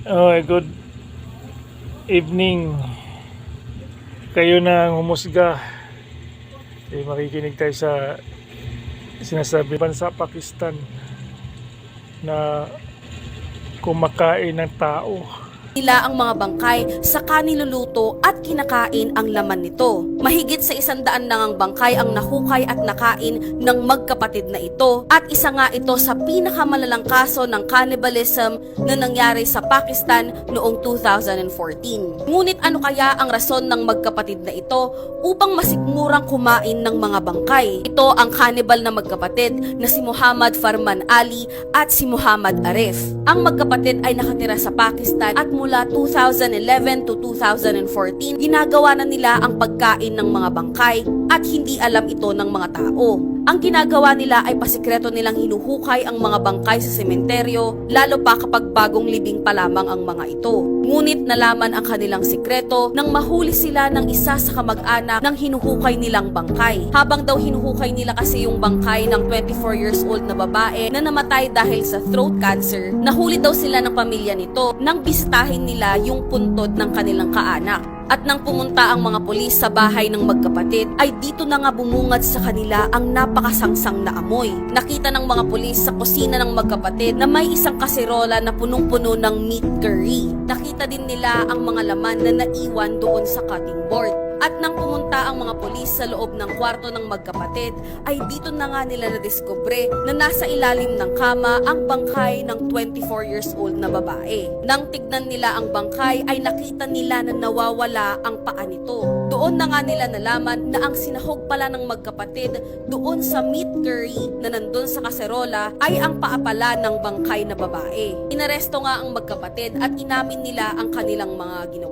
Oh, good evening. Kayo na ang humusga. Makikinig tayo sa sinasabi bansa Pakistan na kumakain ng tao. Nila ang mga bangkay saka niluluto at kinakain ang laman nito. Mahigit sa 100 na ang bangkay ang nahukay at nakain ng magkapatid na ito at isa nga ito sa pinakamalalang kaso ng cannibalism na nangyari sa Pakistan noong 2014. Ngunit ano kaya ang rason ng magkapatid na ito upang masikmurang kumain ng mga bangkay? Ito ang cannibal na magkapatid na si Muhammad Farman Ali at si Muhammad Arif. Ang magkapatid ay nakatira sa Pakistan at mula 2011 to 2014, ginagawa na nila ang pagkain ng mga bangkay at hindi alam ito ng mga tao. Ang ginagawa nila ay pasikreto nilang hinuhukay ang mga bangkay sa sementeryo, lalo pa kapag bagong libing pa lamang ang mga ito. Ngunit nalaman ang kanilang sikreto nang mahuli sila ng isa sa kamag-anak ng hinuhukay nilang bangkay. Habang daw hinuhukay nila kasi yung bangkay ng 24 years old na babae na namatay dahil sa throat cancer, nahuli daw sila ng pamilya nito nang bisitahin nila yung puntod ng kanilang kaanak. At nang pumunta ang mga pulis sa bahay ng magkapatid, ay dito na nga bumungad sa kanila ang napakasangsang na amoy. Nakita ng mga pulis sa kusina ng magkapatid na may isang kaserola na punong-puno ng meat curry. Nakita din nila ang mga laman na naiwan doon sa cutting board. At nang pumunta ang mga pulis sa loob ng kwarto ng magkapatid, ay dito na nga nila nadiskubre na nasa ilalim ng kama ang bangkay ng 24 years old na babae. Nang tignan nila ang bangkay, ay nakita nila na nawawala ang paa nito. Doon na nga nila nalaman na ang sinahog pala ng magkapatid doon sa meat curry na nandun sa kaserola ay ang paa pala ng bangkay na babae. Inaresto nga ang magkapatid at inamin nila ang kanilang mga ginawa.